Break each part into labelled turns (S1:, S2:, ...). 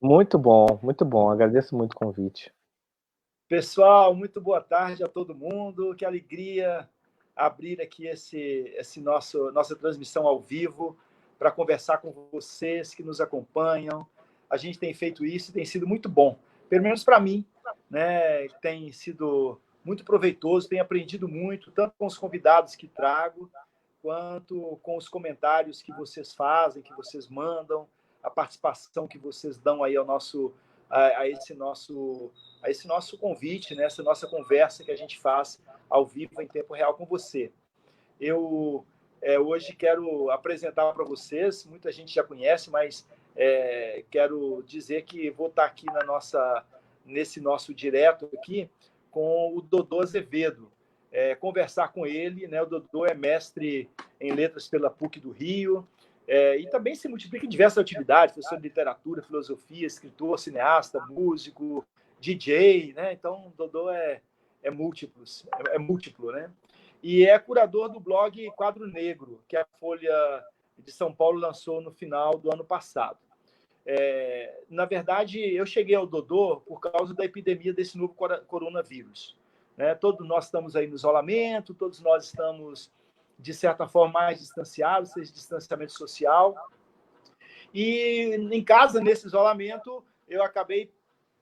S1: Muito bom, muito bom. Agradeço muito o convite.
S2: Pessoal, muito boa tarde a todo mundo. Que alegria abrir aqui esse nossa transmissão ao vivo para conversar com vocês que nos acompanham. A gente tem feito isso e tem sido muito bom, pelo menos para mim, né? Tem sido muito proveitoso, tenho aprendido muito, tanto com os convidados que trago, quanto com os comentários que vocês fazem, que vocês mandam, a participação que vocês dão aí ao a esse nosso convite, né? Essa nossa conversa que a gente faz ao vivo em tempo real com você. Eu hoje quero apresentar para vocês, muita gente já conhece, mas quero dizer que vou estar aqui nesse nosso direto aqui com o Dodô Azevedo, conversar com ele, né? O Dodô é mestre em letras pela PUC do Rio, e também se multiplica em diversas atividades, professor de literatura, filosofia, escritor, cineasta, músico, DJ, né? Então, o Dodô é múltiplo, né? E é curador do blog Quadro Negro, que a Folha de São Paulo lançou no final do ano passado. Na verdade, eu cheguei ao Dodô por causa da epidemia desse novo coronavírus, né? Todos nós estamos aí no isolamento, todos nós estamos, de certa forma, mais distanciados, esse distanciamento social. E em casa, nesse isolamento, eu acabei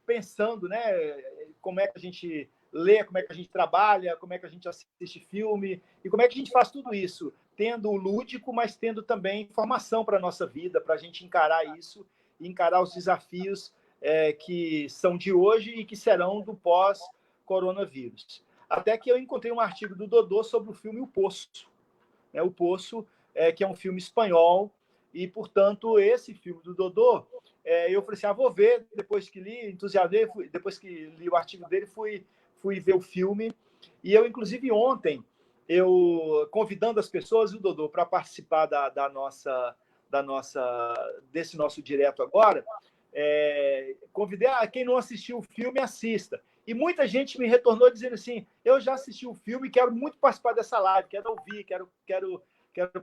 S2: pensando, né, como é que a gente lê, como é que a gente trabalha, como é que a gente assiste filme e como é que a gente faz tudo isso, tendo o lúdico, mas tendo também informação para a nossa vida, para a gente encarar isso e encarar os desafios que são de hoje e que serão do pós-coronavírus. Até que eu encontrei um artigo do Dodô sobre o filme O Poço, né? O Poço, que é um filme espanhol, e, portanto, esse filme do Dodô, eu falei assim, vou ver, depois que li, entusiasmei, depois que li o artigo dele, fui ver o filme, e eu, inclusive, ontem, convidando as pessoas, o Dodô, para participar desse nosso direto agora, convidei quem não assistiu o filme, assista. E muita gente me retornou dizendo assim, eu já assisti o filme e quero muito participar dessa live, quero ouvir, quero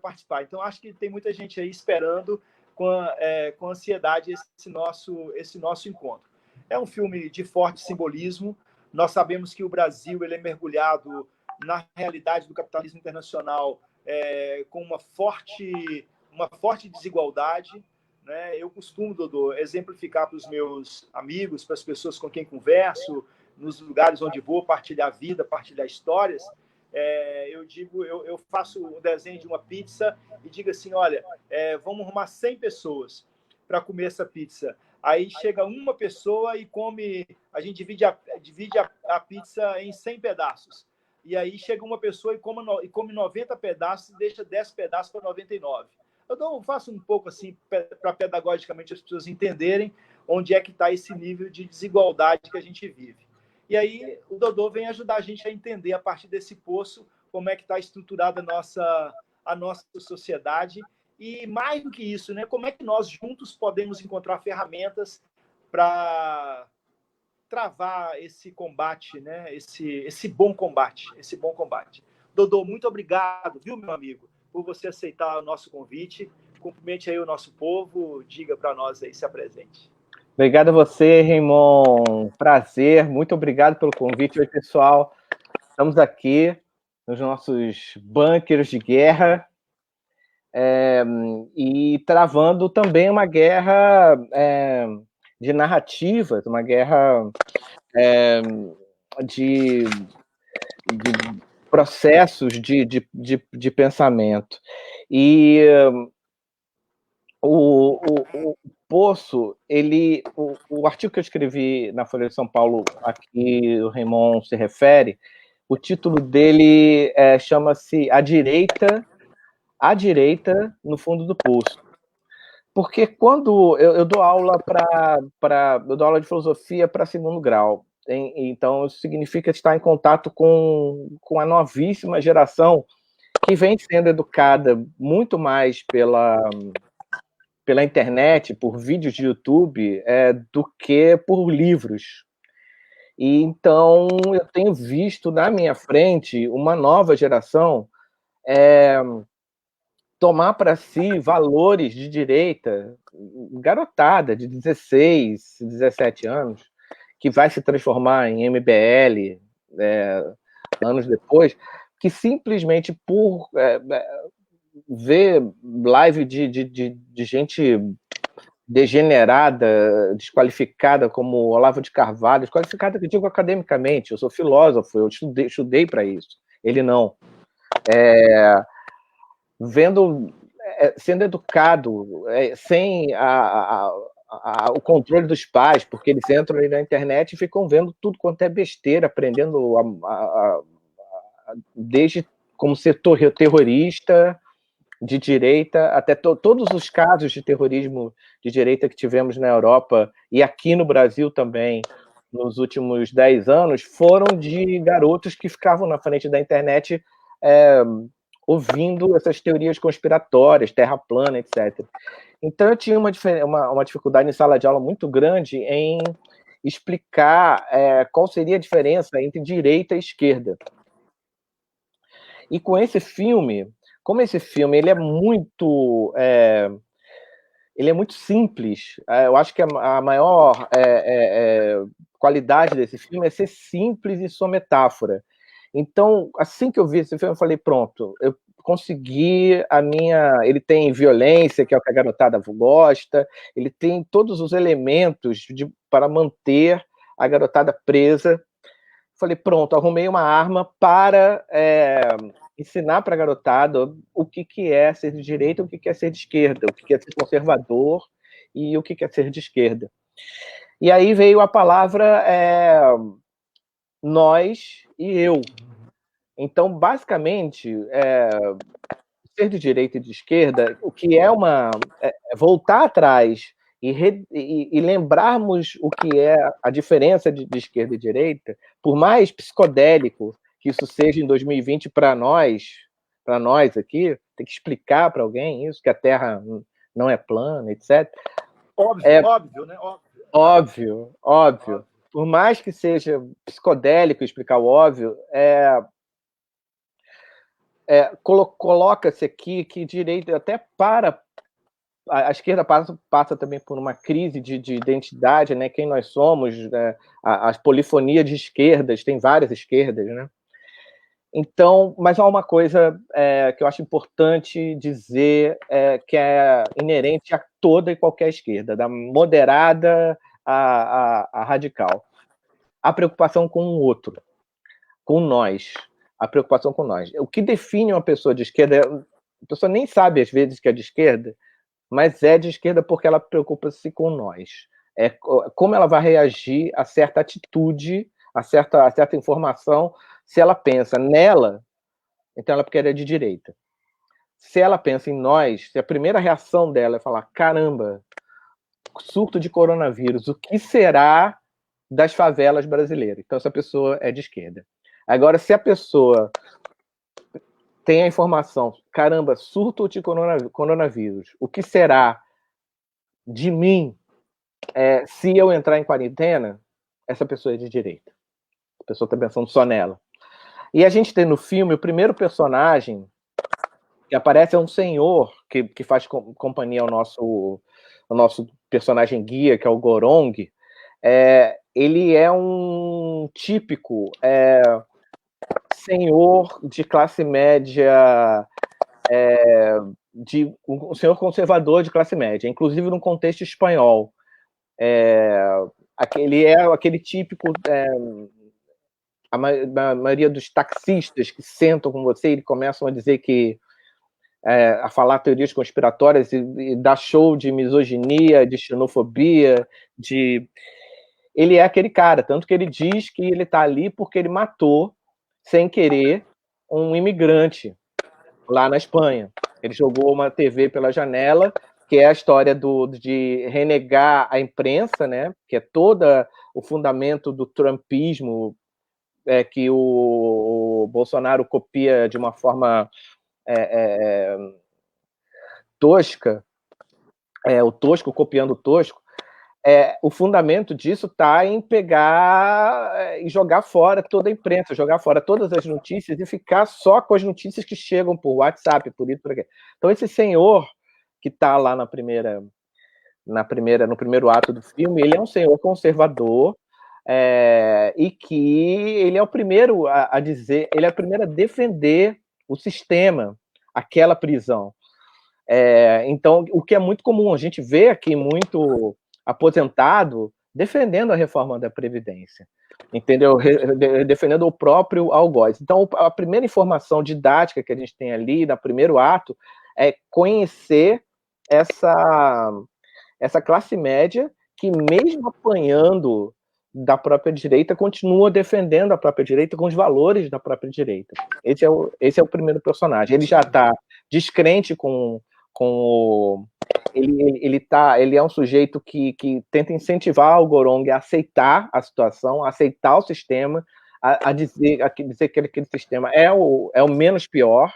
S2: participar. Então, acho que tem muita gente aí esperando com ansiedade esse nosso encontro. É um filme de forte simbolismo. Nós sabemos que o Brasil ele é mergulhado na realidade do capitalismo internacional com uma forte desigualdade, né? Eu costumo, Dodô, exemplificar para os meus amigos, para as pessoas com quem converso, nos lugares onde vou partilhar vida, partilhar histórias, eu faço o desenho de uma pizza e digo assim, olha, vamos arrumar 100 pessoas para comer essa pizza. Aí chega uma pessoa e come, a gente divide a pizza em 100 pedaços. E aí chega uma pessoa e come 90 pedaços e deixa 10 pedaços para 99. Eu faço um pouco assim para pedagogicamente as pessoas entenderem onde é que está esse nível de desigualdade que a gente vive. E aí o Dodô vem ajudar a gente a entender, a partir desse poço, como é que está estruturada a nossa sociedade. E mais do que isso, né, como é que nós juntos podemos encontrar ferramentas para travar esse combate, né, esse bom combate. Dodô, muito obrigado, viu, meu amigo, por você aceitar o nosso convite. Cumprimente aí o nosso povo, diga para nós aí, se apresente.
S1: Obrigado a você, Raymond. Prazer, muito obrigado pelo convite. Oi, pessoal. Estamos aqui nos nossos bunkers de guerra e travando também uma guerra de narrativas, uma guerra de processos de pensamento. E o Poço, o artigo que eu escrevi na Folha de São Paulo, a que o Raymond se refere, o título dele chama-se A Direita no Fundo do Poço. Porque quando eu dou aula eu dou aula de filosofia para segundo grau, então isso significa estar em contato com a novíssima geração que vem sendo educada muito mais pela internet, por vídeos de YouTube, do que por livros. E então eu tenho visto na minha frente uma nova geração tomar para si valores de direita, garotada de 16, 17 anos, que vai se transformar em MBL anos depois, que simplesmente por ver live de gente degenerada, desqualificada, como Olavo de Carvalho, desqualificada que eu digo academicamente, eu sou filósofo, eu estudei para isso, ele não. Sendo educado, sem o controle dos pais, porque eles entram aí na internet e ficam vendo tudo quanto é besteira, aprendendo desde como ser terrorista de direita, até todos os casos de terrorismo de direita que tivemos na Europa e aqui no Brasil também, nos últimos 10 anos, foram de garotos que ficavam na frente da internet ouvindo essas teorias conspiratórias, terra plana, etc. Então, eu tinha uma dificuldade em sala de aula muito grande em explicar qual seria a diferença entre direita e esquerda. E com esse filme, como esse filme ele é muito simples, eu acho que a maior qualidade desse filme é ser simples e sua metáfora. Então, assim que eu vi esse filme, eu falei, pronto, eu consegui ele tem violência, que é o que a garotada gosta, ele tem todos os elementos para manter a garotada presa. Falei, pronto, arrumei uma arma para ensinar para a garotada o que é ser de direita, o que é ser de esquerda, o que é ser conservador e o que é ser de esquerda. E aí veio a palavra nós e eu. Então, basicamente, ser de direita e de esquerda, o que é voltar atrás e lembrarmos o que é a diferença de esquerda e direita, por mais psicodélico que isso seja em 2020 para nós aqui, tem que explicar para alguém isso, que a Terra não é plana, etc.
S2: Óbvio, né?
S1: Óbvio. Por mais que seja psicodélico explicar o óbvio, coloca-se aqui que direita até para a esquerda passa também por uma crise de identidade, né? Quem nós somos, né? As polifonias de esquerdas, tem várias esquerdas, né? Então, mas há uma coisa que eu acho importante dizer, que é inerente a toda e qualquer esquerda, da moderada à radical. A preocupação com o outro, com nós. A preocupação com nós. O que define uma pessoa de esquerda, a pessoa nem sabe às vezes que é de esquerda, mas é de esquerda porque ela preocupa-se com nós. Como ela vai reagir a certa atitude, a certa informação. Se ela pensa nela, então ela é de direita. Se ela pensa em nós, se a primeira reação dela é falar, caramba, surto de coronavírus, o que será das favelas brasileiras? Então essa pessoa é de esquerda. Agora, se a pessoa tem a informação, caramba, surto de coronavírus, o que será de mim se eu entrar em quarentena? Essa pessoa é de direita. A pessoa está pensando só nela. E a gente tem no filme o primeiro personagem que aparece é um senhor que faz companhia ao nosso personagem guia, que é o Gorong. Ele é um típico senhor de classe média, um senhor conservador de classe média, inclusive num contexto espanhol. Ele é aquele típico... a maioria dos taxistas que sentam com você e começam a dizer a falar teorias conspiratórias e dar show de misoginia, de xenofobia, ele é aquele cara, tanto que ele diz que ele está ali porque ele matou, sem querer, um imigrante lá na Espanha. Ele jogou uma TV pela janela, que é a história de renegar a imprensa, né? Que é todo o fundamento do trumpismo, que o Bolsonaro copia de uma forma tosca, o tosco copiando o tosco. o fundamento disso está em pegar e jogar fora toda a imprensa, jogar fora todas as notícias e ficar só com as notícias que chegam por WhatsApp, por isso, por aqui. Então, esse senhor que está lá no primeiro ato do filme, ele é um senhor conservador, e que ele é o primeiro a dizer, ele é o primeiro a defender o sistema, aquela prisão. Então, o que é muito comum, a gente vê aqui muito aposentado defendendo a reforma da Previdência, entendeu? Defendendo o próprio algoz. Então, a primeira informação didática que a gente tem ali, no primeiro ato, é conhecer essa classe média que, mesmo apanhando da própria direita, continua defendendo a própria direita com os valores da própria direita. Esse é o primeiro personagem. Ele já está descrente com o... Ele é um sujeito que tenta incentivar o Gorong a aceitar a situação, a aceitar o sistema, a dizer que aquele sistema é o menos pior,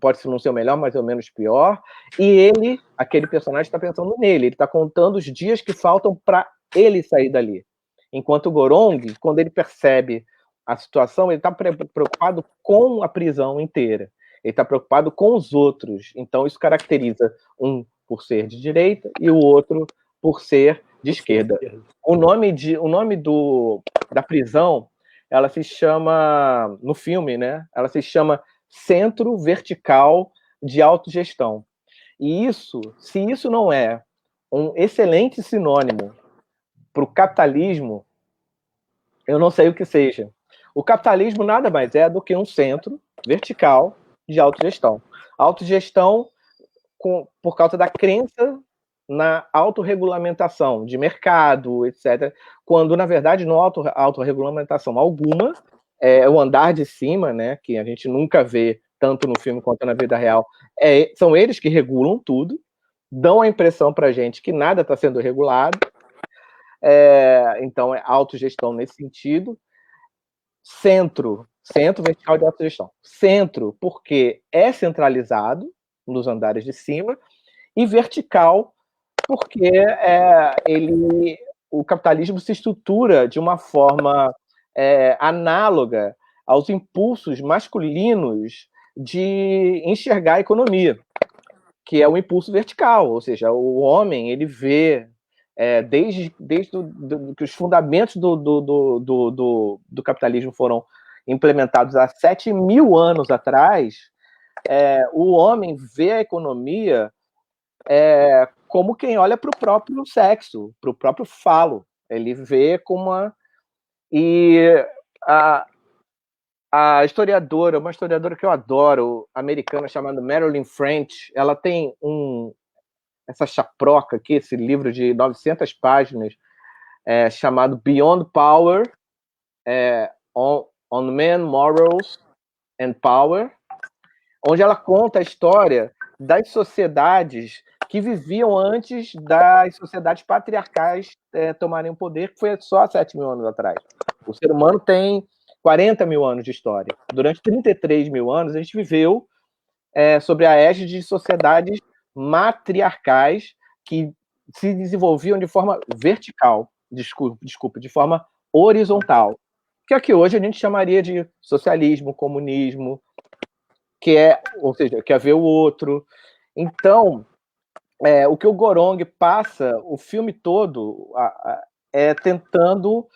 S1: pode não ser o melhor, mas é o menos pior, e ele, aquele personagem, está pensando nele, ele está contando os dias que faltam para ele sair dali. Enquanto o Gorong, quando ele percebe a situação, ele está preocupado com a prisão inteira, ele está preocupado com os outros. Então isso caracteriza um por ser de direita e o outro por ser de esquerda. O nome da prisão, ela se chama, no filme, né? Ela se chama Centro Vertical de Autogestão. E se isso não é um excelente sinônimo para o capitalismo, eu não sei o que seja. O capitalismo nada mais é do que um centro vertical de autogestão. Autogestão por causa da crença na autorregulamentação de mercado, etc., quando, na verdade, não há autorregulamentação alguma, o andar de cima, né, que a gente nunca vê tanto no filme quanto na vida real, são eles que regulam tudo, dão a impressão para a gente que nada está sendo regulado, então é autogestão nesse sentido. Centro vertical de autogestão. Centro, porque é centralizado nos andares de cima, e vertical, porque o capitalismo se estrutura de uma forma análoga aos impulsos masculinos de enxergar a economia, que é o impulso vertical, ou seja, o homem, ele vê, desde que os fundamentos do capitalismo foram implementados há 7.000 anos atrás, o homem vê a economia como quem olha para o próprio sexo, para o próprio falo. Ele vê como uma... E a historiadora, uma historiadora que eu adoro, americana, chamada Marilyn French, ela tem essa chaproca aqui, esse livro de 900 páginas, chamado Beyond Power, on Men, Morals and Power, onde ela conta a história das sociedades que viviam antes das sociedades patriarcais tomarem o poder, que foi só há 7.000 anos atrás. O ser humano tem 40.000 anos de história. Durante 33.000 anos, a gente viveu sobre a égide de sociedades matriarcais que se desenvolviam de forma vertical, de forma horizontal, que é que hoje a gente chamaria de socialismo, comunismo, ou seja, quer ver o outro. Então, o que o Gorong passa o filme todo é tentando...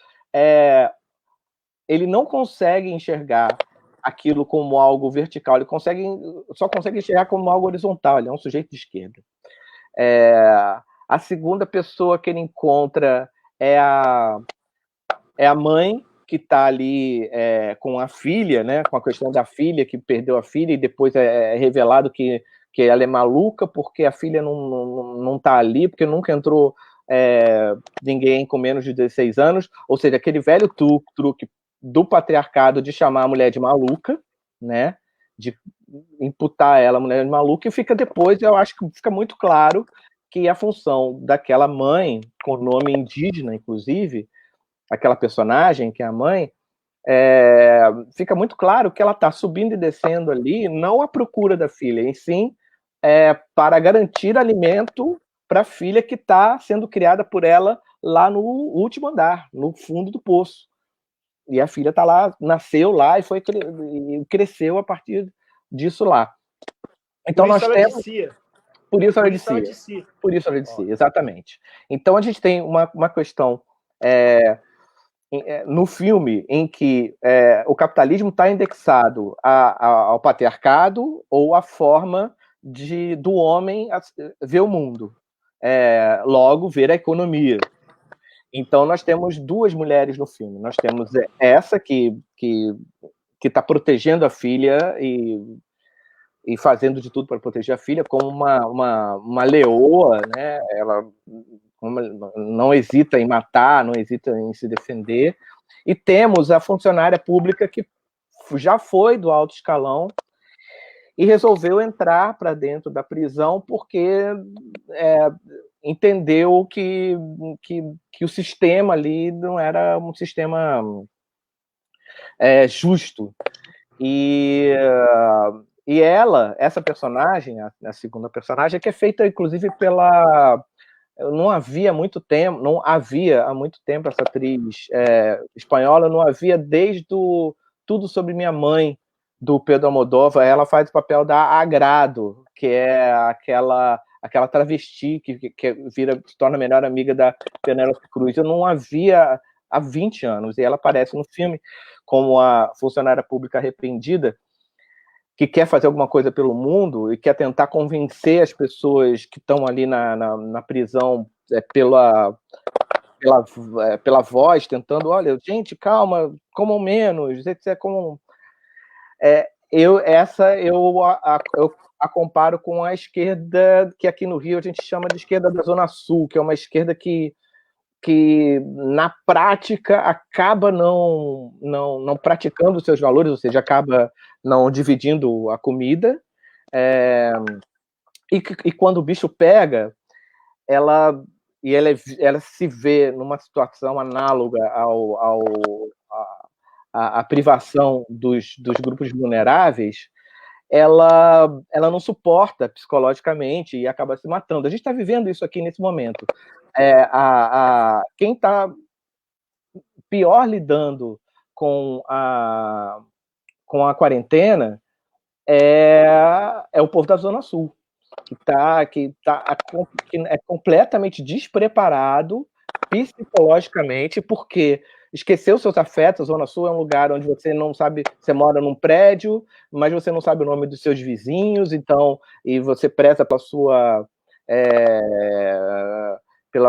S1: ele não consegue enxergar aquilo como algo vertical, ele só consegue enxergar como algo horizontal, ele é um sujeito de esquerda. A segunda pessoa que ele encontra é a mãe, que está ali com a filha, né, com a questão da filha, que perdeu a filha, e depois é revelado que ela é maluca porque a filha não está ali, porque nunca entrou ninguém com menos de 16 anos, ou seja, aquele velho truque do patriarcado de chamar a mulher de maluca, né, de imputar ela a mulher de maluca, e fica depois, eu acho que fica muito claro que a função daquela mãe, com nome indígena, inclusive, aquela personagem, que é a mãe, fica muito claro que ela está subindo e descendo ali, não à procura da filha, e sim para garantir alimento para a filha que está sendo criada por ela lá no último andar, no fundo do poço. E a filha tá lá, nasceu lá e cresceu a partir disso lá. Então nós temos... Por isso ela dizia. Por isso ela dizia, exatamente. Então a gente tem uma questão no filme em que o capitalismo está indexado ao patriarcado ou à forma do homem ver o mundo. Logo, ver a economia. Então, nós temos duas mulheres no filme. Nós temos essa que está protegendo a filha e fazendo de tudo para proteger a filha, como uma leoa, né? Ela não hesita em matar, não hesita em se defender. E temos a funcionária pública que já foi do alto escalão e resolveu entrar para dentro da prisão porque entendeu que o sistema ali não era um sistema justo. E essa personagem, a segunda personagem, que é feita, inclusive, não havia há muito tempo essa atriz espanhola, não havia desde Tudo Sobre Minha Mãe, do Pedro Almodóvar. Ela faz o papel da Agrado, que é aquela travesti que se torna a melhor amiga da Penélope Cruz. Eu não havia há 20 anos, e ela aparece no filme como a funcionária pública arrependida, que quer fazer alguma coisa pelo mundo e quer tentar convencer as pessoas que estão ali na prisão pela voz, tentando, olha, gente, calma, comam menos, etc. Eu a comparo com a esquerda que aqui no Rio a gente chama de esquerda da Zona Sul, que é uma esquerda que na prática acaba não praticando os seus valores, ou seja, acaba não dividindo a comida, e quando o bicho pega, ela se vê numa situação análoga à privação dos grupos vulneráveis. Ela não suporta psicologicamente e acaba se matando. A gente está vivendo isso aqui nesse momento. Quem está pior lidando com a quarentena é o povo da Zona Sul, que é completamente despreparado psicologicamente, porque esqueceu seus afetos. A Zona Sul é um lugar onde você não sabe, você mora num prédio, mas você não sabe o nome dos seus vizinhos, então, e você preza pela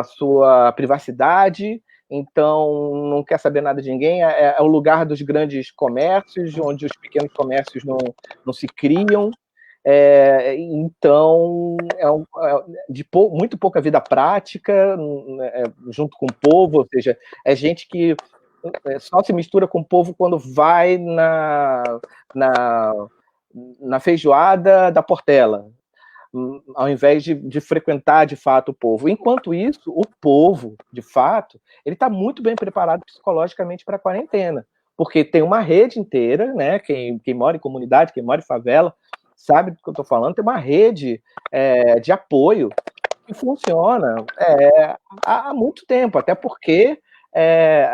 S1: sua privacidade, então não quer saber nada de ninguém. É o lugar dos grandes comércios, onde os pequenos comércios não se criam. Então, de muito pouca vida prática, junto com o povo, ou seja, é gente que só se mistura com o povo quando vai na feijoada da Portela, ao invés de frequentar, de fato, o povo. Enquanto isso, o povo, de fato, ele está muito bem preparado psicologicamente para a quarentena, porque tem uma rede inteira, né? Quem mora em comunidade, quem mora em favela, sabe do que eu estou falando, tem uma rede de apoio que funciona há muito tempo, até porque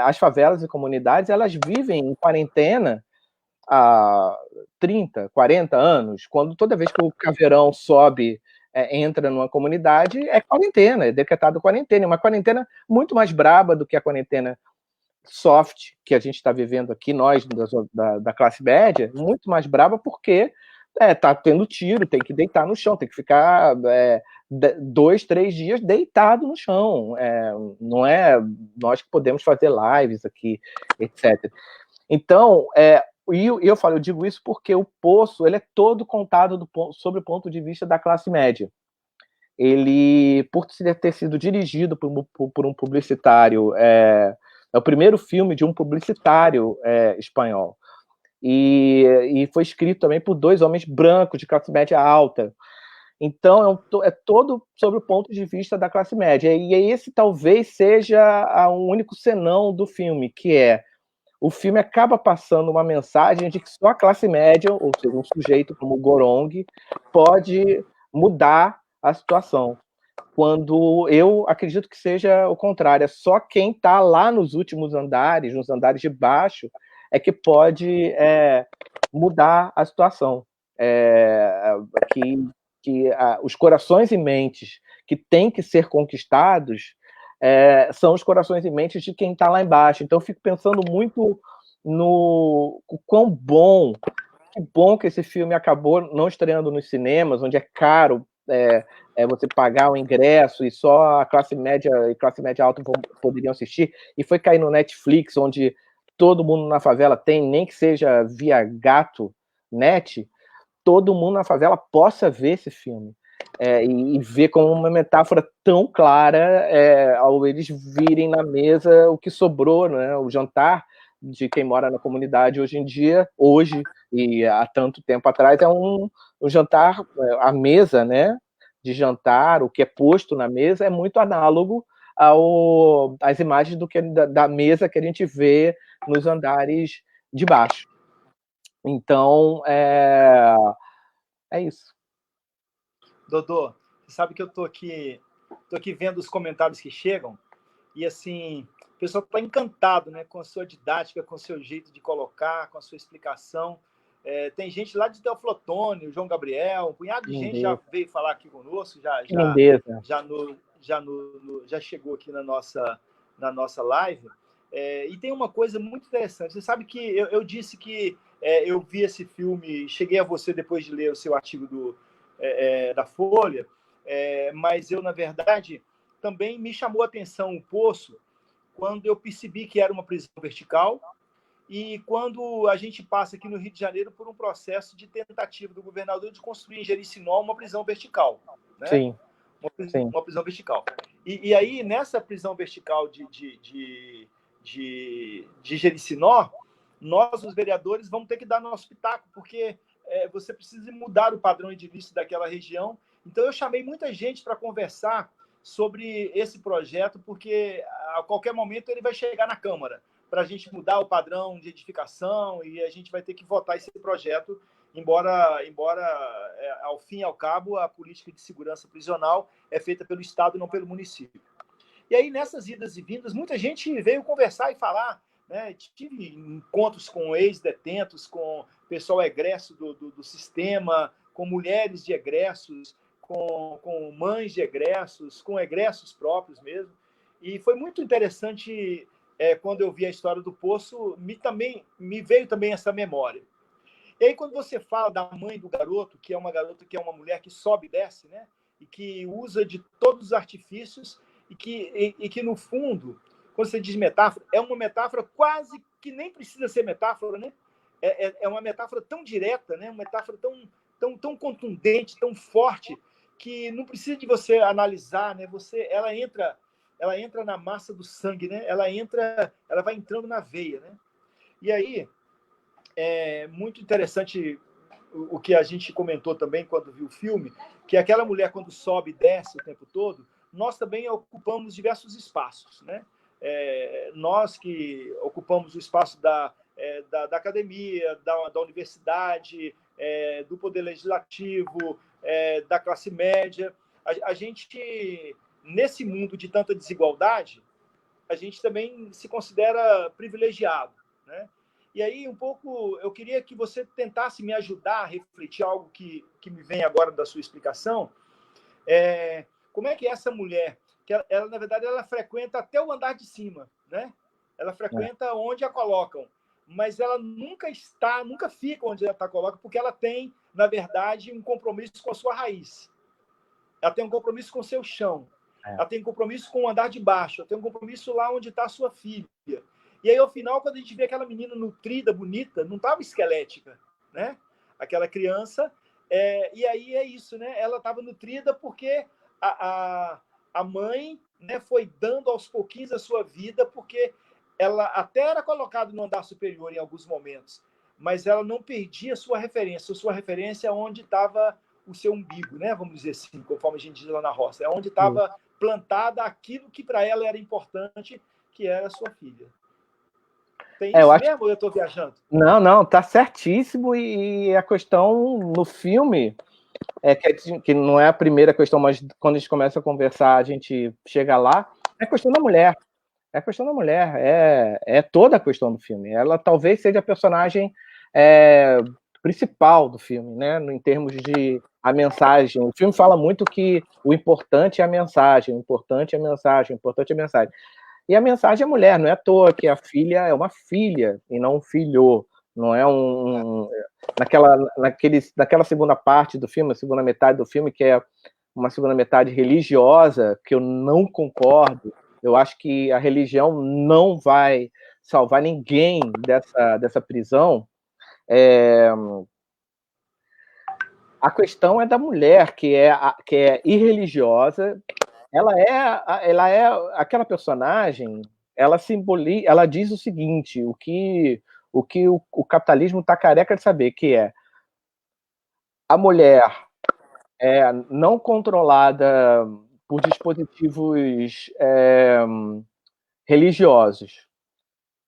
S1: as favelas e comunidades, elas vivem em quarentena há 30, 40 anos, quando toda vez que o caveirão sobe, entra numa comunidade, é quarentena, é decretado quarentena, uma quarentena muito mais braba do que a quarentena soft que a gente está vivendo aqui, nós da classe média, muito mais braba porque tá tendo tiro, tem que deitar no chão, tem que ficar 2, 3 dias deitado no chão. Não é nós que podemos fazer lives aqui, etc. Então, eu digo isso porque o Poço ele é todo contado sobre o ponto de vista da classe média. Ele, por ter sido dirigido por um publicitário, é o primeiro filme de um publicitário espanhol. E foi escrito também por 2 homens brancos de classe média alta. Então, é todo sobre o ponto de vista da classe média. E esse talvez seja o único senão do filme, que o filme acaba passando uma mensagem de que só a classe média, ou seja, um sujeito como o Gorong, pode mudar a situação. quando eu acredito que seja o contrário. É só quem está lá nos últimos andares, nos andares de baixo, é que pode mudar a situação. Os corações e mentes que têm que ser conquistados são os corações e mentes de quem está lá embaixo. Então, eu fico pensando muito no quão bom, que bom que esse filme acabou não estreando nos cinemas, onde é caro você pagar o ingresso e só a classe média e classe média alta poderiam assistir, e foi cair no Netflix, onde todo mundo na favela tem, nem que seja via gato net, todo mundo na favela possa ver esse filme. E ver como uma metáfora tão clara ao eles virem na mesa o que sobrou, né, o jantar de quem mora na comunidade hoje em dia, hoje e há tanto tempo atrás, é um jantar, a mesa, né, de jantar, o que é posto na mesa é muito análogo às imagens da mesa que a gente vê nos andares de baixo. Então, é isso.
S2: Dodô, você sabe que eu tô aqui vendo os comentários que chegam e, assim, o pessoal está encantado, né, com a sua didática, com o seu jeito de colocar, com a sua explicação. Tem gente lá de Teoflotone, o João Gabriel, um punhado de gente já veio falar aqui conosco, já chegou aqui na nossa live. E tem uma coisa muito interessante. Você sabe que eu disse que eu vi esse filme, cheguei a você depois de ler o seu artigo da Folha, mas eu, na verdade, também me chamou a atenção o Poço quando eu percebi que era uma prisão vertical e quando a gente passa aqui no Rio de Janeiro por um processo de tentativa do governador de construir em Jericinó uma prisão vertical. Né?
S1: Sim.
S2: Uma prisão vertical. E aí, nessa prisão vertical de Jericinó, nós, os vereadores, vamos ter que dar nosso pitaco, porque você precisa mudar o padrão edilício daquela região. Então, eu chamei muita gente para conversar sobre esse projeto, porque a qualquer momento ele vai chegar na Câmara para a gente mudar o padrão de edificação e a gente vai ter que votar esse projeto, embora ao fim e ao cabo, a política de segurança prisional é feita pelo Estado e não pelo município. E aí, nessas idas e vindas, muita gente veio conversar e falar, né? Tive encontros com ex-detentos, com pessoal egresso do sistema, com mulheres de egressos, com mães de egressos, com egressos próprios mesmo. E foi muito interessante quando eu vi a história do Poço, me veio também essa memória. E aí, quando você fala da mãe do garoto, que é uma mulher que sobe e desce, né? E que usa de todos os artifícios e que no fundo, quando você diz metáfora, é uma metáfora quase que nem precisa ser metáfora, né? É uma metáfora tão direta, né? Uma metáfora tão contundente, tão forte, que não precisa de você analisar, né? Ela entra na massa do sangue, né? Ela vai entrando na veia, né? E aí é muito interessante o que a gente comentou também quando viu o filme, que aquela mulher, quando sobe e desce o tempo todo, nós também ocupamos diversos espaços, né? Nós que ocupamos o espaço da academia, da universidade, do poder legislativo, da classe média, a gente, nesse mundo de tanta desigualdade, a gente também se considera privilegiado, né? E aí, um pouco, eu queria que você tentasse me ajudar a refletir algo que me vem agora da sua explicação. Como é que essa mulher, que ela, na verdade, ela frequenta até o andar de cima, né? Ela frequenta onde a colocam, mas ela nunca fica onde ela está colocada, porque ela tem, na verdade, um compromisso com a sua raiz. Ela tem um compromisso com o seu chão. Ela tem um compromisso com o andar de baixo. Ela tem um compromisso lá onde está a sua filha. E aí, ao final, quando a gente vê aquela menina nutrida, bonita, não estava esquelética, né? Aquela criança. E aí é isso, né? Ela estava nutrida porque a mãe, né, foi dando aos pouquinhos a sua vida, porque ela até era colocada no andar superior em alguns momentos, mas ela não perdia a sua referência. A sua referência é onde estava o seu umbigo, né? Vamos dizer assim, conforme a gente diz lá na roça. É onde estava plantada aquilo que para ela era importante, que era a sua filha. Tem isso mesmo ou eu estou viajando?
S1: Não, tá certíssimo. E a questão no filme que não é a primeira questão, mas quando a gente começa a conversar, a gente chega lá, é a questão da mulher. É a questão da mulher, é toda a questão do filme. Ela talvez seja a personagem principal do filme, né? Em termos de a mensagem. O filme fala muito que o importante é a mensagem, o importante é a mensagem, o importante é a mensagem. E a mensagem é mulher, não é à toa que a filha é uma filha e não um filho. Não é naquela segunda parte do filme, a segunda metade do filme, que é uma segunda metade religiosa, que eu não concordo. Eu acho que a religião não vai salvar ninguém dessa prisão. A questão é da mulher, que é irreligiosa. Ela é aquela personagem. Ela diz o seguinte: o que o capitalismo está careca de saber, que é a mulher não controlada por dispositivos religiosos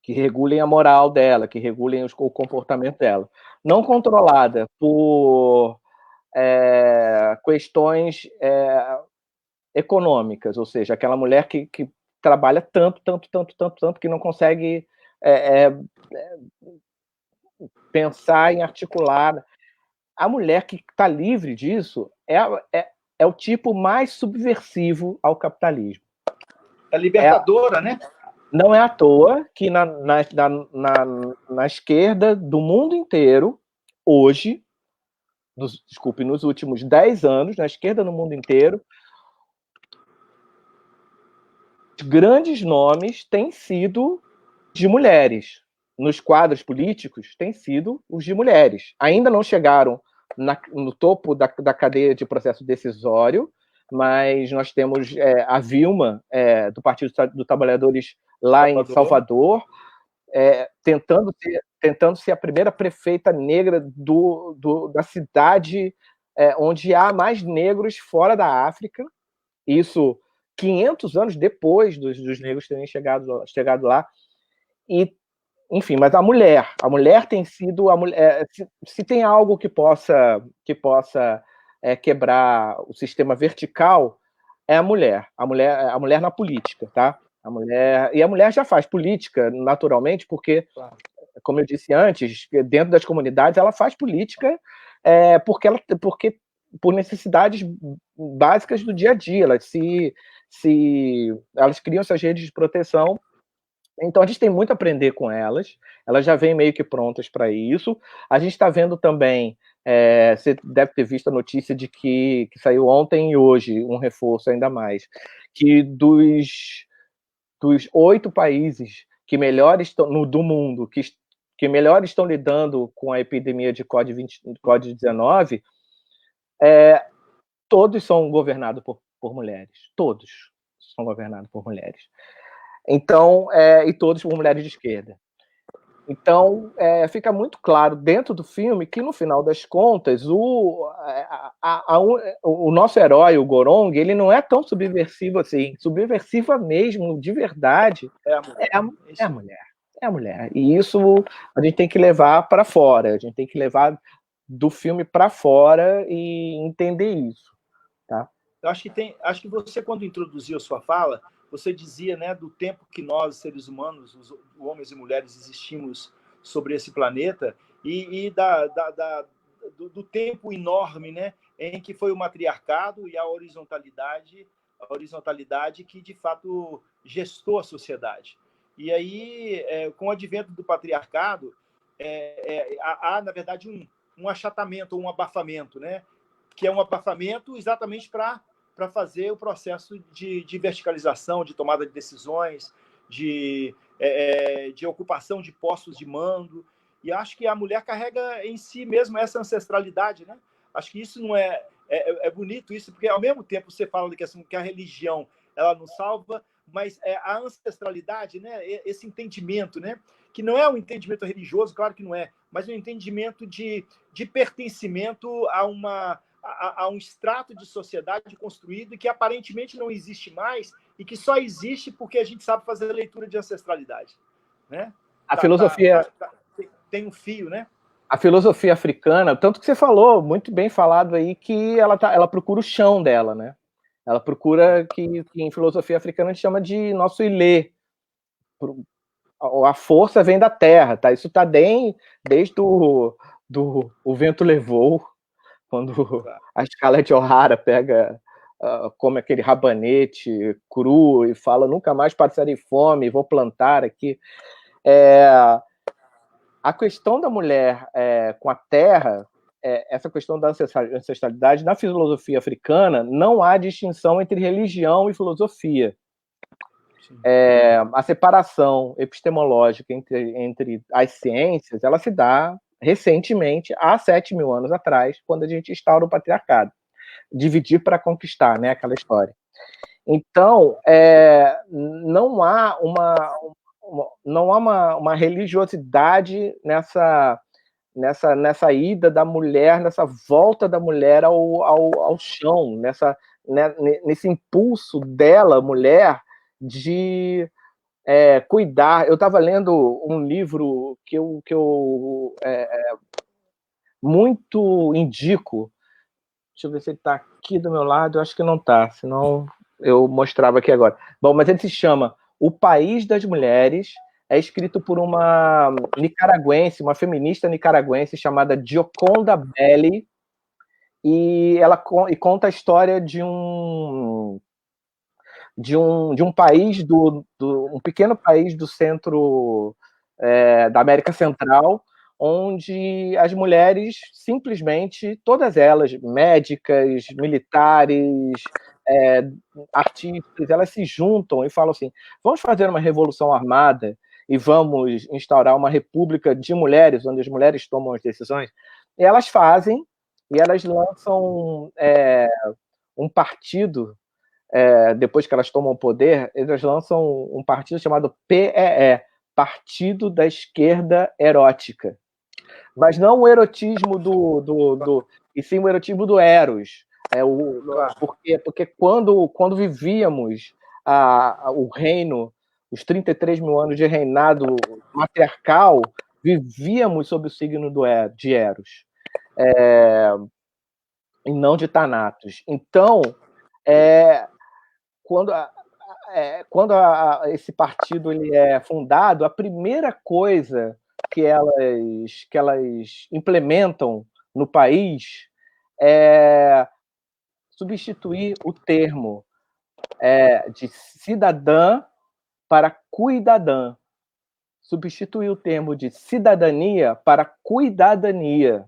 S1: que regulem a moral dela, que regulem o comportamento dela, não controlada por questões econômicas, ou seja, aquela mulher que trabalha tanto, que não consegue pensar em articular. A mulher que está livre disso é o tipo mais subversivo ao capitalismo.
S2: É libertadora, né?
S1: Não é à toa que na esquerda do mundo inteiro, hoje, nos últimos 10 anos, na esquerda no mundo inteiro, os grandes nomes têm sido de mulheres. Nos quadros políticos, têm sido os de mulheres. Ainda não chegaram no topo da cadeia de processo decisório, mas nós temos a Vilma, do Partido dos Trabalhadores, lá em Salvador, tentando ser a primeira prefeita negra da cidade onde há mais negros fora da África. Isso 500 anos depois dos negros terem chegado lá. E, enfim, mas a mulher tem sido a mulher. Se tem algo que possa quebrar o sistema vertical, é a mulher na política, tá? A mulher já faz política naturalmente, porque, como eu disse antes, dentro das comunidades ela faz política porque por necessidades básicas do dia a dia. Elas criam suas redes de proteção. Então, a gente tem muito a aprender com elas. Elas já vêm meio que prontas para isso. A gente está vendo também, você deve ter visto a notícia de que saiu ontem e hoje, um reforço ainda mais, que dos 8 países que melhor estão do mundo, que melhor estão lidando com a epidemia de Covid-19, todos são governados por mulheres. Todos são governados por mulheres. Então, e todos por mulheres de esquerda. Então, fica muito claro dentro do filme que, no final das contas, o nosso herói, o Gorong, ele não é tão subversivo assim. Subversiva mesmo, de verdade, é a mulher. É a mulher. E isso a gente tem que levar para fora. A gente tem que levar do filme para fora e entender isso. Tá?
S2: Eu acho que você, quando introduziu a sua fala, você dizia, né, do tempo que nós, seres humanos, os homens e mulheres, existimos sobre esse planeta e do tempo enorme, né, em que foi o matriarcado e a horizontalidade que, de fato, gestou a sociedade. E aí, com o advento do patriarcado, há, na verdade, um achatamento, um abafamento, né, que é um abafamento exatamente para fazer o processo de verticalização, de tomada de decisões, de ocupação de postos de mando. E acho que a mulher carrega em si mesmo essa ancestralidade, né? Acho que isso não é bonito, isso, porque ao mesmo tempo você fala que a religião ela não salva, mas a ancestralidade, né? Esse entendimento, né? Que não é um entendimento religioso, claro que não é, mas um entendimento de pertencimento a um extrato de sociedade construído e que aparentemente não existe mais e que só existe porque a gente sabe fazer a leitura de ancestralidade, né?
S1: A filosofia
S2: tem um fio, né?
S1: a filosofia africana, tanto que você falou, muito bem falado aí, que ela procura o chão dela, né? Ela procura que em filosofia africana a gente chama de nosso ilê. A força vem da terra, tá? Isso tá desde o vento levou, quando a Scarlett O'Hara pega, come aquele rabanete cru e fala, nunca mais passarei fome, vou plantar aqui. A questão da mulher com a terra, essa questão da ancestralidade, na filosofia africana, não há distinção entre religião e filosofia. A separação epistemológica entre as ciências, ela se dá recentemente, há 7.000 anos atrás, quando a gente instaura o patriarcado. Dividir para conquistar, né, aquela história. Então, não há uma religiosidade nessa ida da mulher, nessa volta da mulher ao chão, nesse impulso dela, mulher, de cuidar. Eu estava lendo um livro que eu muito indico. Deixa eu ver se ele está aqui do meu lado. Eu acho que não está, senão eu mostrava aqui agora. Bom, mas ele se chama O País das Mulheres. É escrito por uma nicaragüense, uma feminista nicaragüense chamada Gioconda Belli, e ela conta a história de um país, um pequeno país do centro da América Central, onde as mulheres, simplesmente, todas elas, médicas, militares, artistas, elas se juntam e falam assim, vamos fazer uma revolução armada e vamos instaurar uma república de mulheres, onde as mulheres tomam as decisões. E elas fazem, e elas lançam um partido, depois que elas tomam o poder, elas lançam um partido chamado PEE, Partido da Esquerda Erótica. Mas não o erotismo e sim o erotismo do Eros. Porque quando vivíamos o reino, os 33.000 anos de reinado matriarcal, vivíamos sob o signo de Eros, e não de Thanatos. Então, quando esse partido ele é fundado, a primeira coisa que elas implementam no país é substituir o termo de cidadã para cuidadã. Substituir o termo de cidadania para cuidadania.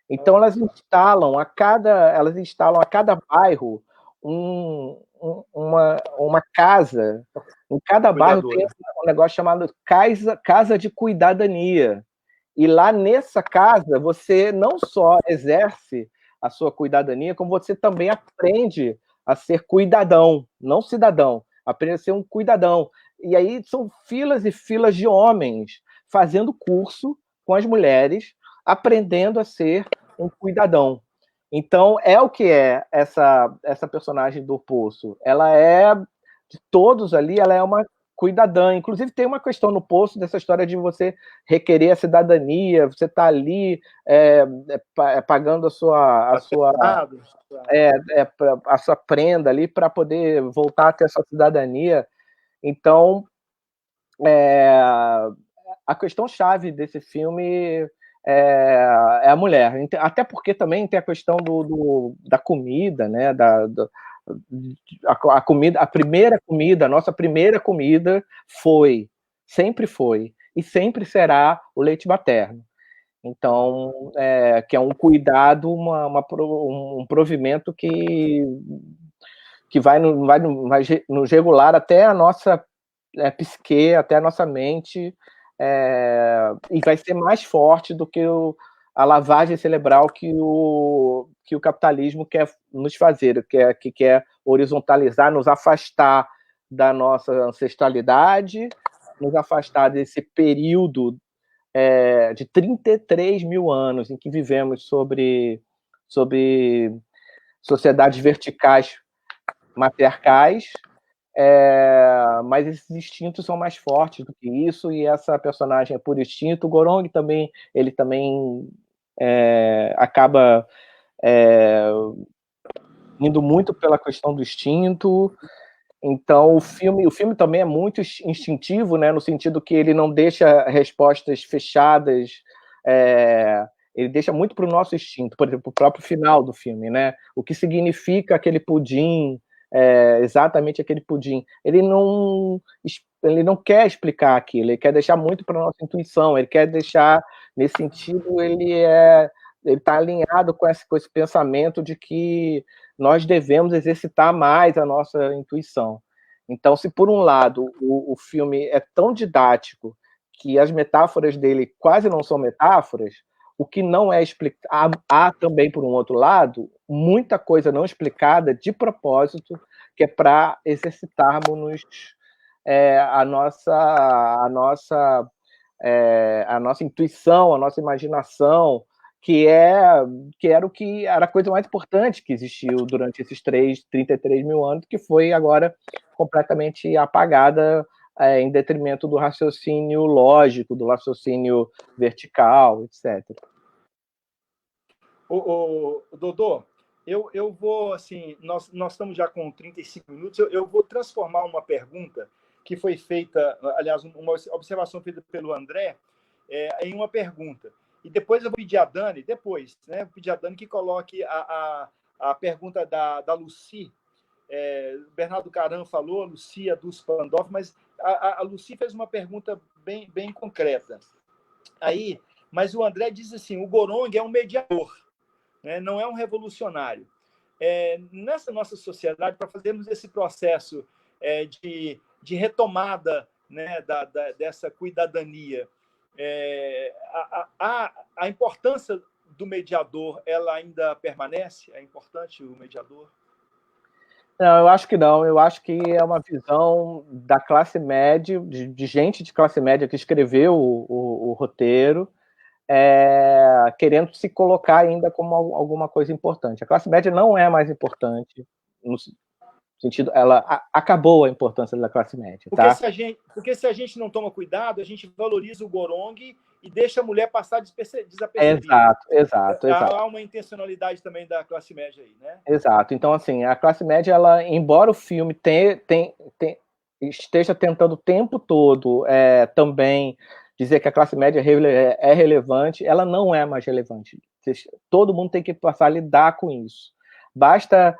S1: Então, elas instalam a cada bairro uma casa. Em cada bairro tem um negócio chamado casa de cuidadania. E lá nessa casa, você não só exerce a sua cuidadania, como você também aprende a ser cuidadão, não cidadão. Aprende a ser um cuidadão. E aí são filas e filas de homens fazendo curso com as mulheres, aprendendo a ser um cuidadão. Então, é o que é essa personagem do Poço. Ela é, de todos ali, ela é uma cuidadã. Inclusive, tem uma questão no Poço dessa história de você requerer a cidadania, você está ali pagando a sua prenda ali para poder voltar a ter a sua cidadania. Então, a questão-chave desse filme é a mulher. Até porque também tem a questão da comida, né? A comida, a nossa primeira comida sempre foi, e sempre será o leite materno. Então, que é um cuidado, um provimento que vai nos regular até a nossa psique, até a nossa mente, e vai ser mais forte do que a lavagem cerebral que o capitalismo quer nos fazer, que quer horizontalizar, nos afastar da nossa ancestralidade, nos afastar desse período de 33.000 anos em que vivemos sobre sociedades verticais matriarcais, mas esses instintos são mais fortes do que isso, e essa personagem é por instinto. O Gorong também, ele também acaba indo muito pela questão do instinto. Então, o filme também é muito instintivo, né, no sentido que ele não deixa respostas fechadas, ele deixa muito para o nosso instinto, por exemplo, o próprio final do filme, né? O que significa aquele pudim, exatamente aquele pudim. Ele não quer explicar aquilo, ele quer deixar muito para a nossa intuição, ele quer deixar, nesse sentido, ele está alinhado com esse pensamento de que nós devemos exercitar mais a nossa intuição. Então, se por um lado o filme é tão didático que as metáforas dele quase não são metáforas, o que não é explicado, há também, por um outro lado, muita coisa não explicada de propósito, que é para exercitarmos a nossa intuição, a nossa imaginação, que era a coisa mais importante que existiu durante esses 33 mil anos, que foi agora completamente apagada em detrimento do raciocínio lógico, do raciocínio vertical, etc.
S2: Dodô, eu vou, assim, nós estamos já com 35 minutos, eu vou transformar uma pergunta que foi feita, aliás, uma observação feita pelo André, em uma pergunta. E depois eu vou pedir a Dani, vou pedir a Dani que coloque a pergunta da Lucy. Bernardo Caram falou, Lucia dos Pandolfo, mas a Lucy fez uma pergunta bem concreta. Mas o André diz assim, o Gorong é um mediador, né? Não é um revolucionário. Nessa nossa sociedade, para fazermos esse processo de retomada, né, dessa cuidadania, a importância do mediador, ela ainda permanece? É importante o mediador?
S1: Não, eu acho que não. Eu acho que é uma visão da classe média, de gente de classe média que escreveu o roteiro, querendo se colocar ainda como alguma coisa importante. A classe média não é mais importante, no sentido, ela acabou a importância da classe média. Tá?
S2: Porque se a gente não toma cuidado, a gente valoriza o Gorong e deixa a mulher passar desapercebida.
S1: Exato.
S2: Há uma intencionalidade também da classe média aí, né?
S1: Exato. Então, assim, a classe média, ela, embora o filme esteja tentando o tempo todo também dizer que a classe média é relevante, ela não é mais relevante. Todo mundo tem que passar a lidar com isso. Basta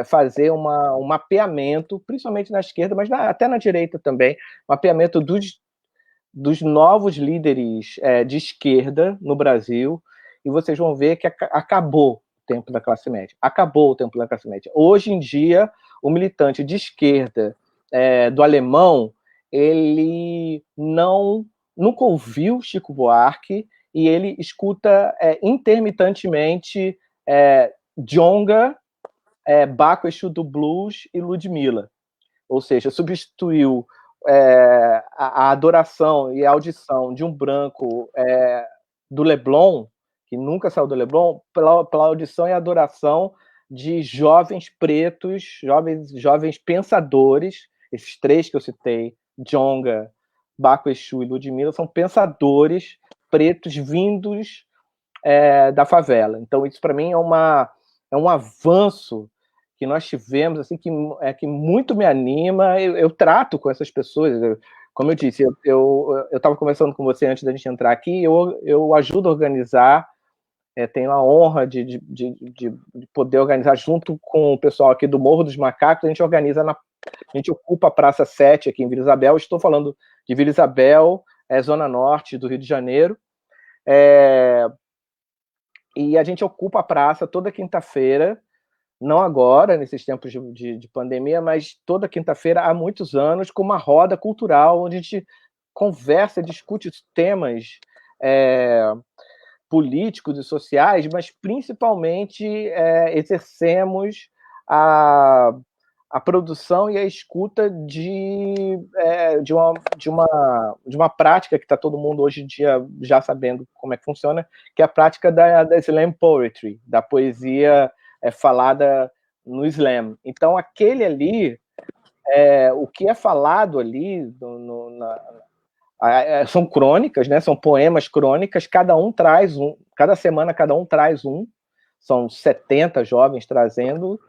S1: fazer um mapeamento, principalmente na esquerda, mas até na direita também, mapeamento dos novos líderes de esquerda no Brasil, e vocês vão ver que acabou o tempo da classe média. Acabou o tempo da classe média. Hoje em dia, o militante de esquerda do alemão, ele nunca ouviu Chico Buarque e ele escuta intermitentemente Djonga, Baco Exu do Blues e Ludmilla. Ou seja, substituiu a adoração e a audição de um branco do Leblon, que nunca saiu do Leblon, pela audição e adoração de jovens pretos, jovens pensadores, esses três que eu citei, Djonga, Baco Exu e Ludmilla, são pensadores pretos vindos da favela. Então, isso, para mim, é um avanço que nós tivemos, assim, que muito me anima. Eu trato com essas pessoas, como eu disse, eu estava conversando com você antes da gente entrar aqui, eu ajudo a organizar, tenho a honra de poder organizar junto com o pessoal aqui do Morro dos Macacos. A gente ocupa a Praça 7 aqui em Vila Isabel. Estou falando de Vila Isabel, Zona Norte do Rio de Janeiro. E a gente ocupa a praça toda quinta-feira, não agora, nesses tempos de pandemia, mas toda quinta-feira há muitos anos, com uma roda cultural, onde a gente conversa, discute temas políticos e sociais, mas principalmente exercemos a produção e a escuta de uma prática que está todo mundo hoje em dia já sabendo como é que funciona, que é a prática da slam poetry, da poesia falada no slam. Então, aquele ali, o que é falado ali São crônicas, né? São poemas crônicas, cada semana cada um traz um, são 70 jovens trazendo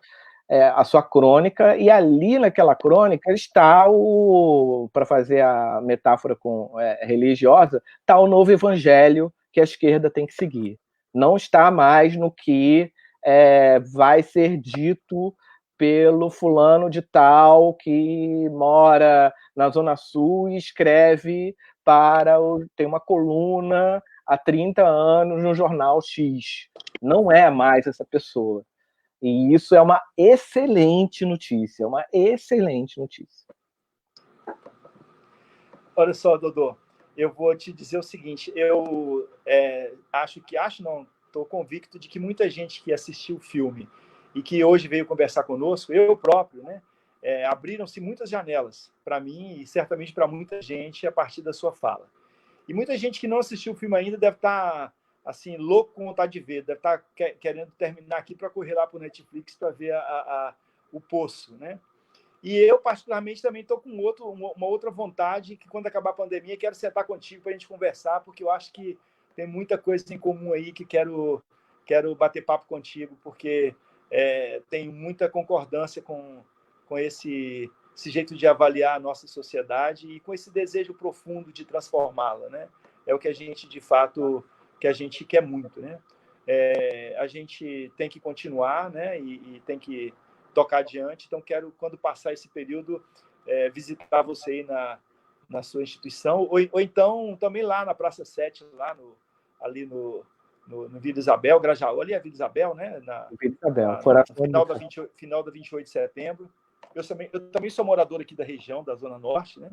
S1: a sua crônica, e ali naquela crônica está para fazer a metáfora religiosa, está o novo evangelho que a esquerda tem que seguir. Não está mais no que vai ser dito pelo fulano de tal que mora na Zona Sul e escreve tem uma coluna há 30 anos no jornal X. Não é mais essa pessoa. E isso é uma excelente notícia, uma excelente notícia.
S2: Olha só, Dodô, eu vou te dizer o seguinte, eu estou convicto de que muita gente que assistiu o filme e que hoje veio conversar conosco, eu próprio, né, abriram-se muitas janelas para mim e certamente para muita gente a partir da sua fala. E muita gente que não assistiu o filme ainda deve estar assim, louco com vontade de ver, deve estar querendo terminar aqui para correr lá para o Netflix para ver o Poço, né? E eu, particularmente, também estou com uma outra vontade, que quando acabar a pandemia, quero sentar contigo para a gente conversar, porque eu acho que tem muita coisa em comum aí que quero bater papo contigo, porque tem muita concordância com esse jeito de avaliar a nossa sociedade e com esse desejo profundo de transformá-la, né? É o que a gente, de fato, que a gente quer muito, né? A gente tem que continuar, né? E tem que tocar adiante. Então, quero, quando passar esse período, visitar você aí na sua instituição, ou então também lá na Praça 7, ali no Vila Isabel, Grajaú, ali é a Vila Isabel, né?
S1: Vila Isabel,
S2: final da 28 de setembro. Eu também sou morador aqui da região, da Zona Norte, né?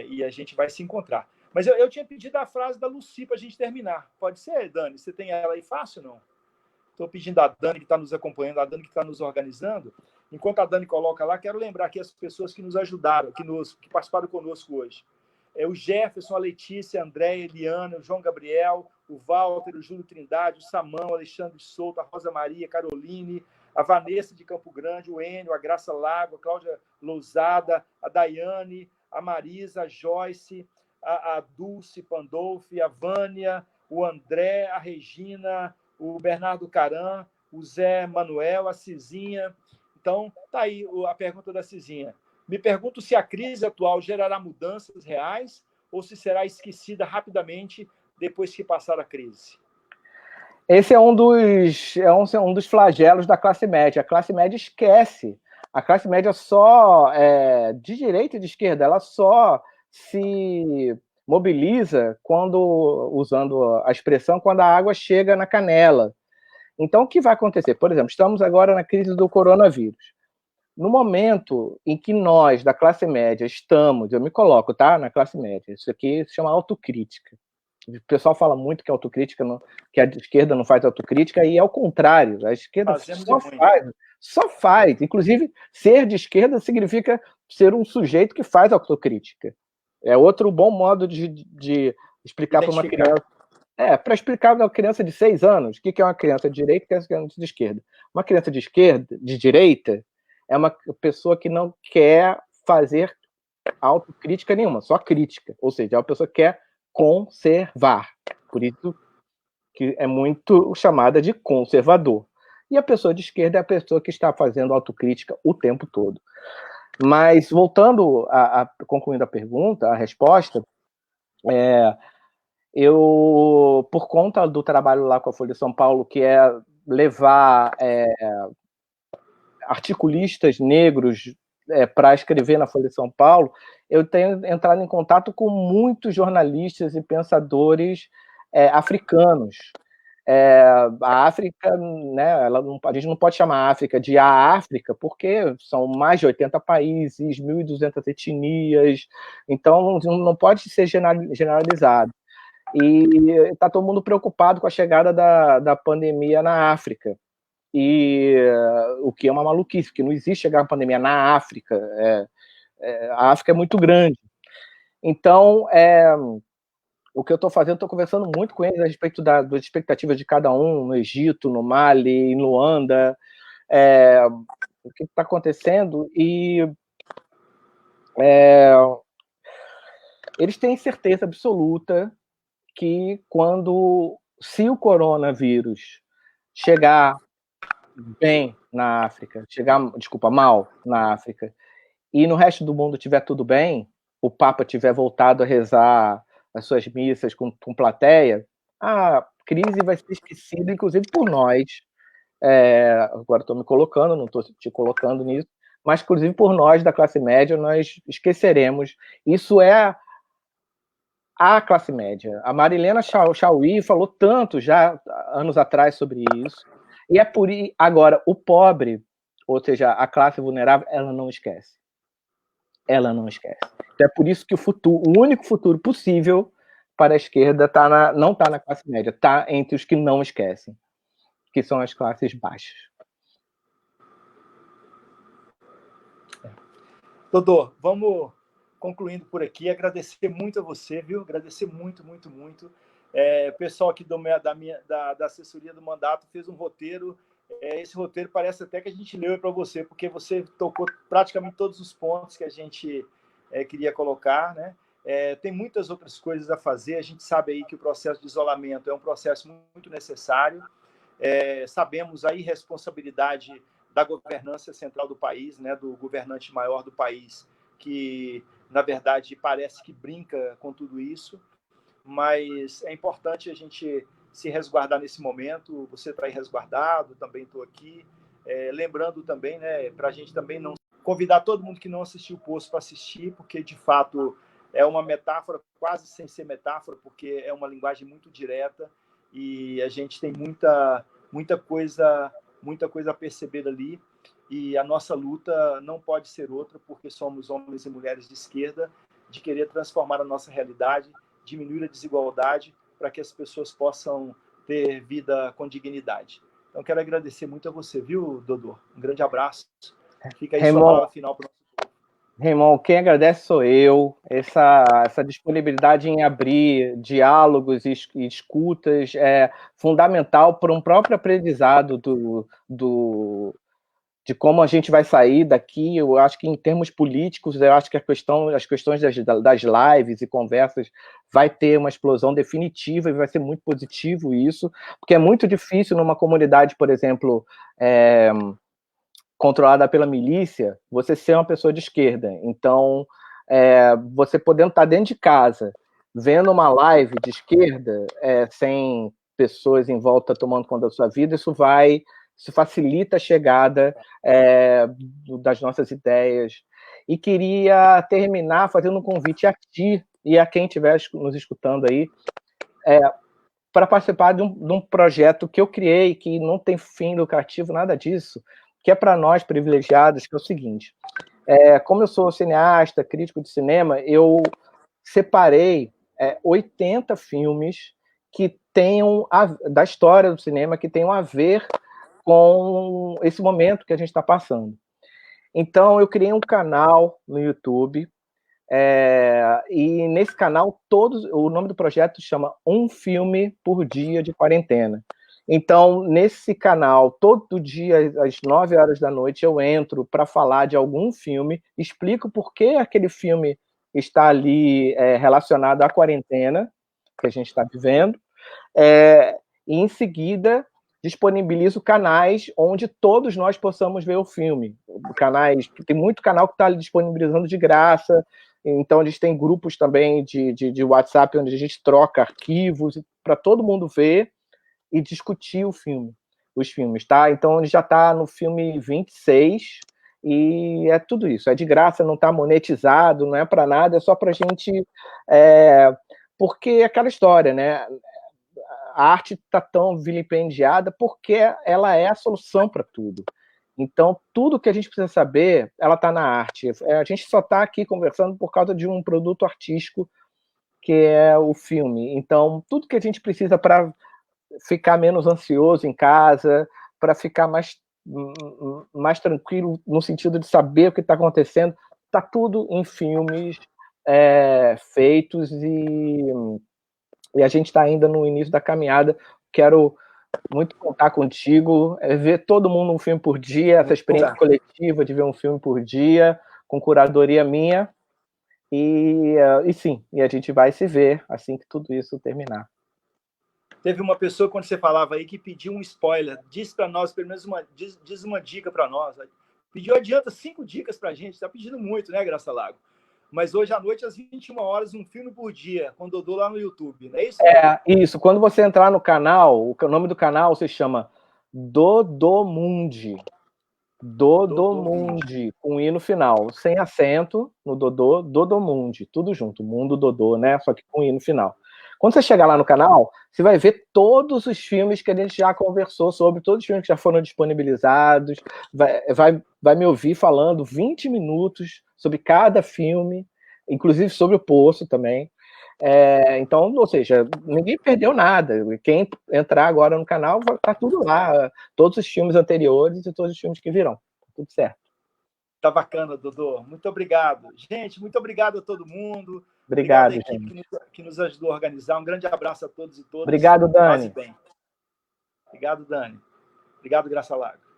S2: E a gente vai se encontrar. Mas eu tinha pedido a frase da Lucy para a gente terminar. Pode ser, Dani? Você tem ela aí fácil ou não? Estou pedindo a Dani, que está nos acompanhando, a Dani que está nos organizando. Enquanto a Dani coloca lá, quero lembrar aqui as pessoas que nos ajudaram, que participaram conosco hoje. O Jefferson, a Letícia, a Andréia, a Eliana, o João Gabriel, o Walter, o Júlio Trindade, o Samão, o Alexandre Souto, a Rosa Maria, a Caroline, a Vanessa de Campo Grande, o Enio, a Graça Lago, a Cláudia Lousada, a Daiane, a Marisa, a Joyce, a Dulce Pandolfi, a Vânia, o André, a Regina, o Bernardo Caran, o Zé Manuel, a Cizinha. Então, tá aí a pergunta da Cizinha. Me pergunto se a crise atual gerará mudanças reais ou se será esquecida rapidamente depois que passar a crise.
S1: Esse é um dos flagelos da classe média. A classe média esquece. A classe média só, de direita e de esquerda, ela só se mobiliza usando a expressão, quando a água chega na canela. Então, o que vai acontecer? Por exemplo, estamos agora na crise do coronavírus. No momento em que nós, da classe média, eu me coloco, tá? Na classe média. Isso aqui se chama autocrítica. O pessoal fala muito que que a esquerda não faz autocrítica, e é o contrário. A esquerda só faz. Inclusive, ser de esquerda significa ser um sujeito que faz autocrítica. É outro bom modo de explicar para uma criança. Para explicar para uma criança de 6 anos o que é uma criança de direita e o que é uma criança de esquerda. Uma criança de direita, é uma pessoa que não quer fazer autocrítica nenhuma, só crítica. Ou seja, é uma pessoa que quer conservar. Por isso que é muito chamada de conservador. E a pessoa de esquerda é a pessoa que está fazendo autocrítica o tempo todo. Mas, voltando concluindo a resposta, eu, por conta do trabalho lá com a Folha de São Paulo, que é levar articulistas negros para escrever na Folha de São Paulo, eu tenho entrado em contato com muitos jornalistas e pensadores africanos. A África, né, a gente não pode chamar a África de a África, porque são mais de 80 países, 1.200 etnias, então não pode ser generalizado. E está todo mundo preocupado com a chegada da pandemia na África. E o que é uma maluquice, porque não existe chegar uma pandemia na África. A África é muito grande. Então, o que eu estou fazendo, estou conversando muito com eles a respeito das expectativas de cada um, no Egito, no Mali, em Luanda, o que está acontecendo. E eles têm certeza absoluta que se o coronavírus chegar bem na África, mal na África, e no resto do mundo tiver tudo bem, o Papa tiver voltado a rezar as suas missas com plateia, a crise vai ser esquecida, inclusive por nós. Agora estou me colocando, não estou te colocando nisso, mas inclusive por nós da classe média, nós esqueceremos. Isso é a classe média. A Marilena Chauí falou tanto já anos atrás sobre isso. E é por isso. Agora, o pobre, ou seja, a classe vulnerável, ela não esquece. Ela não esquece. Então, é por isso que o único futuro possível para a esquerda não está na classe média, está entre os que não esquecem, que são as classes baixas.
S2: Dodô, vamos concluindo por aqui. Agradecer muito a você, viu? Agradecer muito, muito, muito. O pessoal aqui da assessoria do mandato fez um roteiro. Esse roteiro parece até que a gente leu para você, porque você tocou praticamente todos os pontos que a gente queria colocar, né? Tem muitas outras coisas a fazer. A gente sabe aí que o processo de isolamento é um processo muito necessário. Sabemos a irresponsabilidade da governança central do país, né, do governante maior do país, que, na verdade, parece que brinca com tudo isso, mas é importante a gente se resguardar nesse momento. Você está aí resguardado, também estou aqui. Lembrando também, né, para a gente também não convidar todo mundo que não assistiu o Poço para assistir, porque, de fato, é uma metáfora, quase sem ser metáfora, porque é uma linguagem muito direta e a gente tem muita coisa a perceber ali, e a nossa luta não pode ser outra, porque somos homens e mulheres de esquerda, de querer transformar a nossa realidade, diminuir a desigualdade, para que as pessoas possam ter vida com dignidade. Então, quero agradecer muito a você, viu, Dodô? Um grande abraço. Fica aí sua palavra final para o nosso povo.
S1: Raimon, quem agradece sou eu. Essa disponibilidade em abrir diálogos e escutas é fundamental para um próprio aprendizado de como a gente vai sair daqui. Eu acho que, em termos políticos, eu acho que as questões das lives e conversas vai ter uma explosão definitiva e vai ser muito positivo isso, porque é muito difícil numa comunidade, por exemplo, controlada pela milícia, você ser uma pessoa de esquerda. Então, você podendo estar dentro de casa, vendo uma live de esquerda, sem pessoas em volta tomando conta da sua vida, isso facilita a chegada das nossas ideias. E queria terminar fazendo um convite a ti e a quem estiver nos escutando aí, para participar de um projeto que eu criei, que não tem fim lucrativo, nada disso, que é para nós privilegiados, que é o seguinte: como eu sou cineasta, crítico de cinema, eu separei 80 filmes que tenham da história do cinema, que tenham a ver com esse momento que a gente está passando. Então, eu criei um canal no YouTube, e nesse canal, o nome do projeto chama Um Filme por Dia de Quarentena. Então, nesse canal, todo dia, às 9 horas da noite, eu entro para falar de algum filme, explico por que aquele filme está ali relacionado à quarentena que a gente está vivendo, e, em seguida, disponibilizo canais onde todos nós possamos ver o filme. Tem muito canal que está disponibilizando de graça, então a gente tem grupos também de WhatsApp onde a gente troca arquivos para todo mundo ver e discutir os filmes, tá? Então ele já está no filme 26 e é tudo isso, é de graça, não está monetizado, não é para nada, é só para a gente, porque é aquela história, né? A arte está tão vilipendiada porque ela é a solução para tudo. Então, tudo que a gente precisa saber, ela está na arte. A gente só está aqui conversando por causa de um produto artístico que é o filme. Então, tudo que a gente precisa para ficar menos ansioso em casa, para ficar mais tranquilo no sentido de saber o que está acontecendo, está tudo em filmes feitos e a gente está ainda no início da caminhada. Quero muito contar contigo, ver todo mundo um filme por dia, essa experiência coletiva de ver um filme por dia, com curadoria minha, E sim, e a gente vai se ver assim que tudo isso terminar.
S2: Teve uma pessoa, quando você falava aí, que pediu um spoiler. Diz para nós, pelo menos diz uma dica para nós. Pediu, adianta 5 dicas para a gente. Está pedindo muito, né, Graça Lago? Mas hoje à noite, às 21 horas, um filme por dia, com o Dodô lá no YouTube. Não é isso?
S1: Isso. Quando você entrar no canal, o nome do canal se chama Dodomundi. Dodomundi, com I no final. Sem acento no Dodô, Dodomundi. Tudo junto. Mundo Dodô, né? Só que com I no final. Quando você chegar lá no canal, você vai ver todos os filmes que a gente já conversou sobre, todos os filmes que já foram disponibilizados, vai me ouvir falando 20 minutos sobre cada filme, inclusive sobre o Poço também. Então, ou seja, ninguém perdeu nada. Quem entrar agora no canal, tá tudo lá. Todos os filmes anteriores e todos os filmes que virão. Tudo certo.
S2: Tá bacana, Dodô. Muito obrigado. Gente, muito obrigado a todo mundo.
S1: Obrigado,
S2: à equipe
S1: gente.
S2: que nos ajudou a organizar. Um grande abraço a todos e todas.
S1: Obrigado, Dani.
S2: Bem. Obrigado, Dani. Obrigado, Graça Lago.